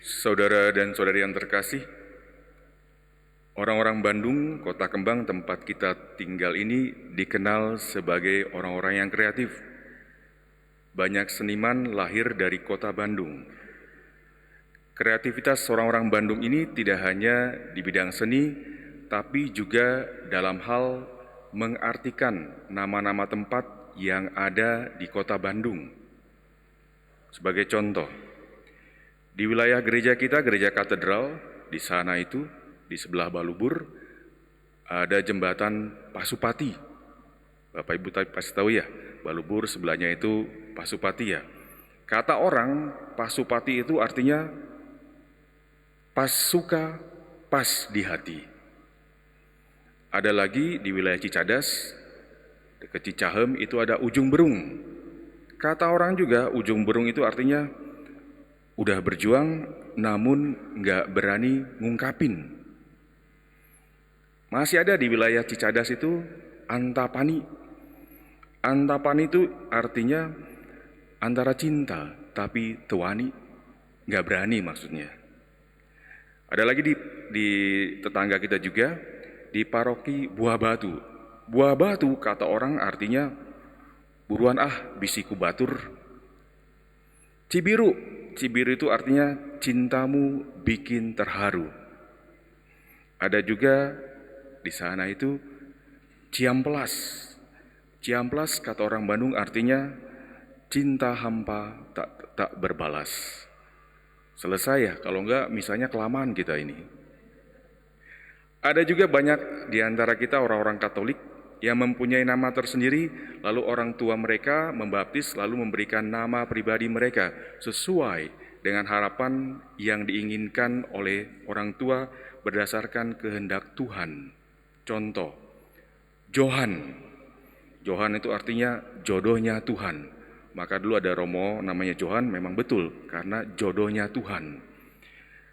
Saudara dan saudari yang terkasih, orang-orang Bandung, kota kembang tempat kita tinggal ini dikenal sebagai orang-orang yang kreatif. Banyak seniman lahir dari kota Bandung. Kreativitas orang-orang Bandung ini tidak hanya di bidang seni, tapi juga dalam hal mengartikan nama-nama tempat yang ada di kota Bandung. Sebagai contoh, di wilayah gereja kita, gereja katedral, di sana itu, di sebelah Balubur, ada jembatan Pasupati. Bapak Ibu pasti tahu ya, Balubur sebelahnya itu Pasupati ya. Kata orang, Pasupati itu artinya pas suka, pas di hati. Ada lagi di wilayah Cicadas, dekat Cicahem itu ada Ujung Berung. Kata orang juga, Ujung Berung itu artinya udah berjuang namun nggak berani ngungkapin. Masih ada di wilayah Cicadas itu Antapani. Antapani itu artinya antara cinta tapi tewani, nggak berani maksudnya. Ada lagi di tetangga kita juga, di paroki Buah Batu. Buah Batu kata orang artinya buruan bisiku batur. Cibiru, Cibiru itu artinya cintamu bikin terharu. Ada juga di sana itu Ciamplas. Ciamplas kata orang Bandung artinya cinta hampa tak berbalas. Selesai ya, kalau enggak misalnya kelamaan kita ini. Ada juga banyak di antara kita orang-orang Katolik yang mempunyai nama tersendiri, lalu orang tua mereka membaptis lalu memberikan nama pribadi mereka sesuai dengan harapan yang diinginkan oleh orang tua berdasarkan kehendak Tuhan. Contoh, Johan. Johan itu artinya jodohnya Tuhan. Maka dulu ada Romo namanya Johan, memang betul karena jodohnya Tuhan.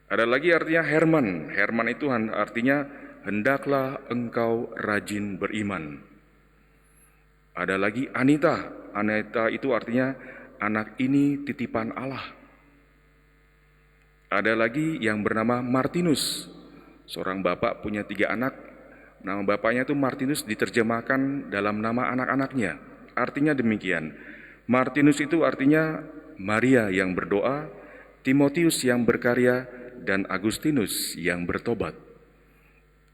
Ada lagi artinya Herman. Herman itu artinya hendaklah engkau rajin beriman. Ada lagi Anita. Anita itu artinya anak ini titipan Allah. Ada lagi yang bernama Martinus. Seorang bapak punya 3 anak. Nama bapaknya itu Martinus diterjemahkan dalam nama anak-anaknya. Artinya demikian. Martinus itu artinya Maria yang berdoa, Timotius yang berkarya, dan Agustinus yang bertobat.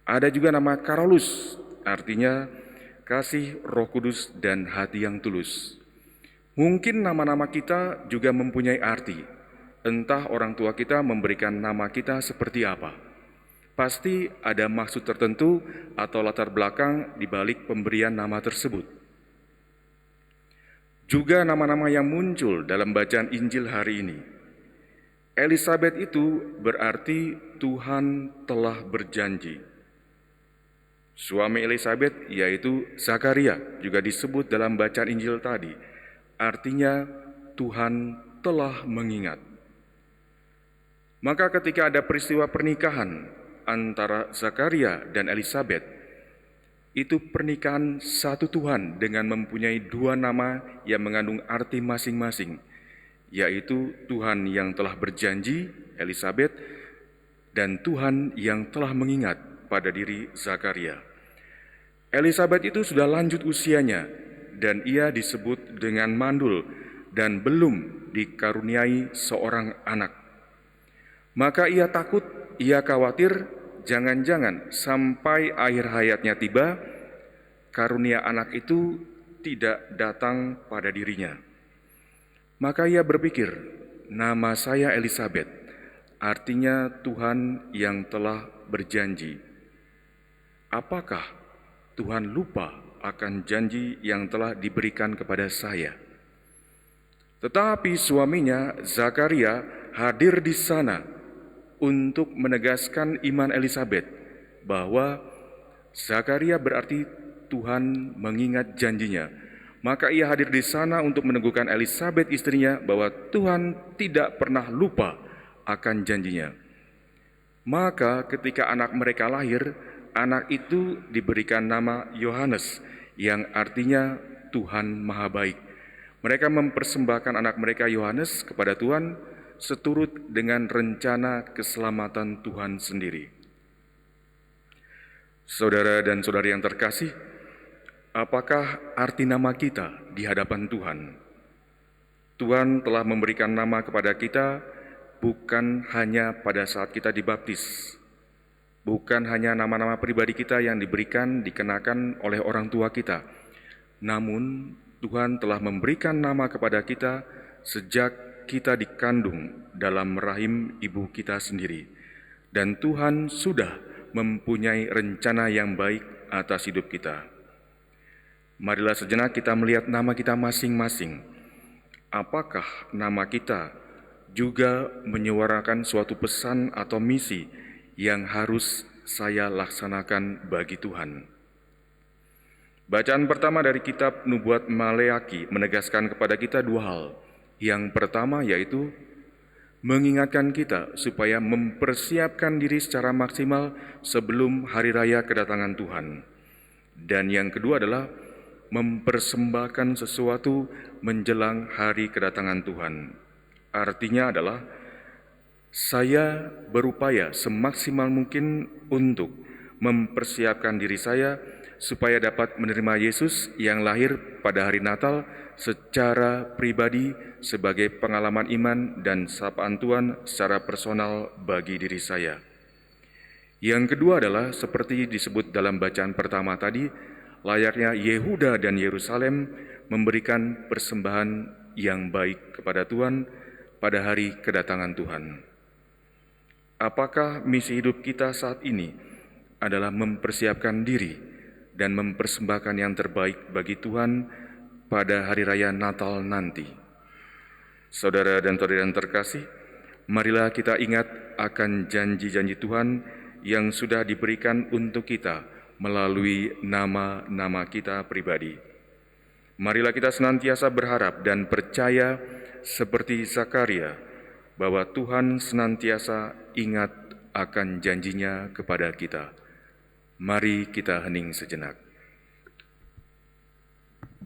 Ada juga nama Carolus, artinya kasih Roh Kudus dan hati yang tulus. Mungkin nama-nama kita juga mempunyai arti. Entah orang tua kita memberikan nama kita seperti apa. Pasti ada maksud tertentu atau latar belakang di balik pemberian nama tersebut. Juga nama-nama yang muncul dalam bacaan Injil hari ini. Elizabeth itu berarti Tuhan telah berjanji. Suami Elizabeth yaitu Zakaria juga disebut dalam bacaan Injil tadi. Artinya Tuhan telah mengingat. Maka ketika ada peristiwa pernikahan antara Zakaria dan Elizabeth, itu pernikahan satu Tuhan dengan mempunyai 2 nama yang mengandung arti masing-masing, yaitu Tuhan yang telah berjanji, Elizabeth, dan Tuhan yang telah mengingat pada diri Zakaria. Elizabeth itu sudah lanjut usianya, dan ia disebut dengan mandul dan belum dikaruniai seorang anak. Maka ia takut, ia khawatir, jangan-jangan sampai akhir hayatnya tiba, karunia anak itu tidak datang pada dirinya. Maka ia berpikir, nama saya Elizabeth, artinya Tuhan yang telah berjanji. Apakah Tuhan lupa akan janji yang telah diberikan kepada saya? Tetapi suaminya, Zakaria, hadir di sana untuk menegaskan iman Elizabeth bahwa Zakaria berarti Tuhan mengingat janjinya. Maka ia hadir di sana untuk meneguhkan Elizabeth istrinya bahwa Tuhan tidak pernah lupa akan janjinya. Maka ketika anak mereka lahir, anak itu diberikan nama Yohanes yang artinya Tuhan Maha Baik. Mereka mempersembahkan anak mereka Yohanes kepada Tuhan seturut dengan rencana keselamatan Tuhan sendiri. Saudara dan saudari yang terkasih, apakah arti nama kita di hadapan Tuhan? Tuhan telah memberikan nama kepada kita bukan hanya pada saat kita dibaptis, bukan hanya nama-nama pribadi kita yang dikenakan oleh orang tua kita, namun Tuhan telah memberikan nama kepada kita sejak kita dikandung dalam rahim ibu kita sendiri. Dan Tuhan sudah mempunyai rencana yang baik atas hidup kita. Marilah sejenak kita melihat nama kita masing-masing. Apakah nama kita juga menyuarakan suatu pesan atau misi yang harus saya laksanakan bagi Tuhan? Bacaan pertama dari kitab Nubuat Maleaki menegaskan kepada kita dua hal. Yang pertama yaitu mengingatkan kita supaya mempersiapkan diri secara maksimal sebelum hari raya kedatangan Tuhan. Dan yang kedua adalah mempersembahkan sesuatu menjelang hari kedatangan Tuhan. Artinya adalah saya berupaya semaksimal mungkin untuk mempersiapkan diri saya supaya dapat menerima Yesus yang lahir pada hari Natal secara pribadi sebagai pengalaman iman dan sapaan Tuhan secara personal bagi diri saya. Yang kedua adalah seperti disebut dalam bacaan pertama tadi, layaknya Yehuda dan Yerusalem memberikan persembahan yang baik kepada Tuhan pada hari kedatangan Tuhan. Apakah misi hidup kita saat ini adalah mempersiapkan diri dan mempersembahkan yang terbaik bagi Tuhan pada hari raya Natal nanti? Saudara dan saudari yang terkasih, marilah kita ingat akan janji-janji Tuhan yang sudah diberikan untuk kita melalui nama-nama kita pribadi. Marilah kita senantiasa berharap dan percaya seperti Zakaria bahwa Tuhan senantiasa ingat akan janjinya kepada kita. Mari kita hening sejenak.